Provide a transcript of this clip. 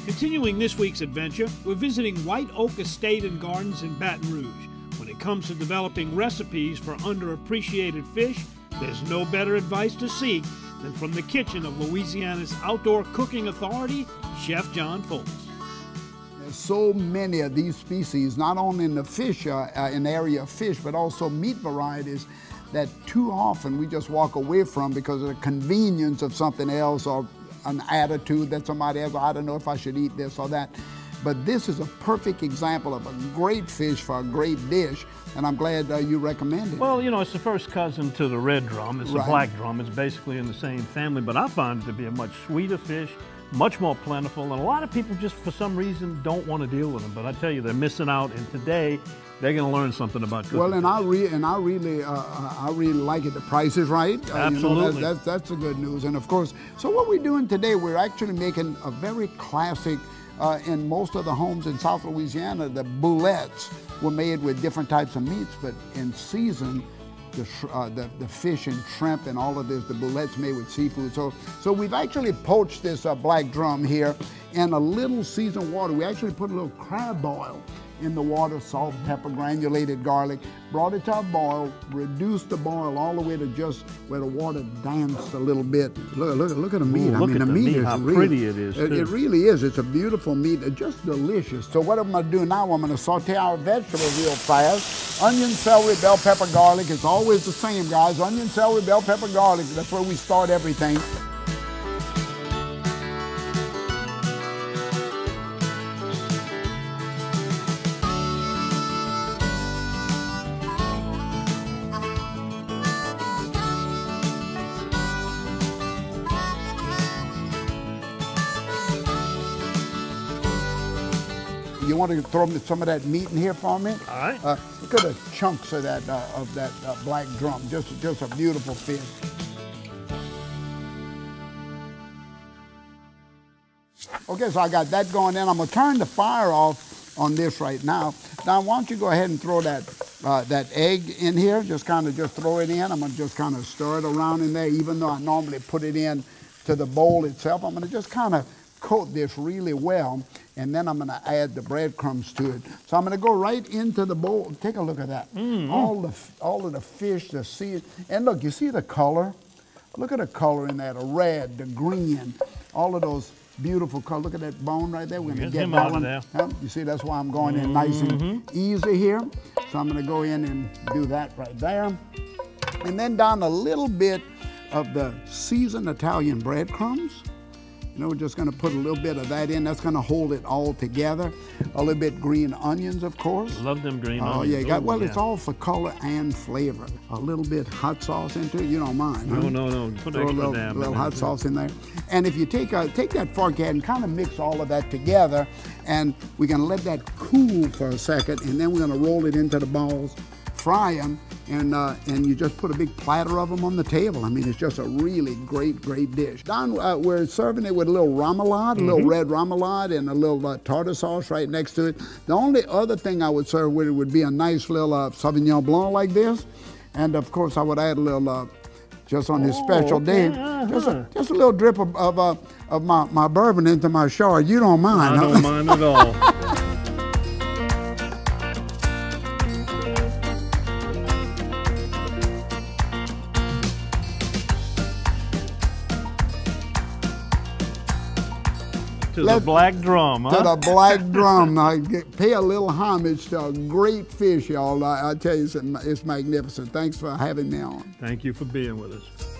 Continuing this week's adventure, we're visiting White Oak Estate and Gardens in Baton Rouge. When it comes to developing recipes for underappreciated fish, there's no better advice to seek than from the kitchen of Louisiana's outdoor cooking authority, Chef John Folse. There's so many of these species, not only in the fish, in the area of fish, but also meat varieties that too often we just walk away from because of the convenience of something else or an attitude that somebody has. I don't know if I should eat this or that. But this is a perfect example of a great fish for a great dish, and I'm glad you recommend it. Well, you know, it's the first cousin to the red drum. It's the black drum. It's basically in the same family, but I find it to be a much sweeter fish, much more plentiful, and a lot of people just for some reason don't want to deal with them. But I tell you, they're missing out, and today they're going to learn something about cooking. Well, and I really like it. The price is right. Absolutely. You know, that's the good news. And of course, so what we're doing today, we're actually making a very classic. In most of the homes in South Louisiana, the boulettes were made with different types of meats, but in season, the fish and shrimp and all of this, the boulettes made with seafood. So we've actually poached this black drum here in a little seasoned water. We actually put a little crab oil in the water, salt, pepper, granulated garlic, brought it to a boil, reduced the boil all the way to just where the water danced a little bit. Look at the meat. Ooh, I mean, the meat is how pretty it is. It really is. It's a beautiful meat. It's just delicious. So what I'm going to do now, I'm going to saute our vegetables real fast. Onion, celery, bell pepper, garlic. It's always the same, guys. Onion, celery, bell pepper, garlic. That's where we start everything. You want to throw some of that meat in here for me? All right. Look at the chunks of that black drum. Just a beautiful fish. Okay, so I got that going in. I'm gonna turn the fire off on this right now. Now, why don't you go ahead and throw that egg in here? Just throw it in. I'm gonna just kind of stir it around in there, even though I normally put it in to the bowl itself. I'm gonna just kind of coat this really well, and then I'm going to add the breadcrumbs to it. So I'm going to go right into the bowl. Take a look at that. Mm-hmm. All of the fish, the sea, and look, you see the color? Look at the color in that, the red, the green, all of those beautiful colors. Look at that bone right there. We're going to get that one. You see, that's why I'm going in nice and easy here. So I'm going to go in and do that right there. And then down a little bit of the seasoned Italian breadcrumbs. You know, we're just going to put a little bit of that in. That's going to hold it all together. A little bit green onions, of course. Love them green onions. Oh, yeah. Well, it's all for color and flavor. A little bit hot sauce into it. You don't mind, huh? No. Put a little hot sauce in there. And if you take that fork and kind of mix all of that together, and we're going to let that cool for a second, and then we're going to roll it into the balls, fry them, and you just put a big platter of them on the table. I mean, it's just a really great dish. Don, we're serving it with a little remoulade, a little red remoulade, and a little tartar sauce right next to it. The only other thing I would serve with it would be a nice little Sauvignon Blanc like this. And of course, I would add a little, just on this special day, just a little drip of my bourbon into my chard. You don't mind, I don't mind at all. To the black drum, huh? To the black drum. Now, pay a little homage to a great fish, y'all. I tell you, it's magnificent. Thanks for having me on. Thank you for being with us.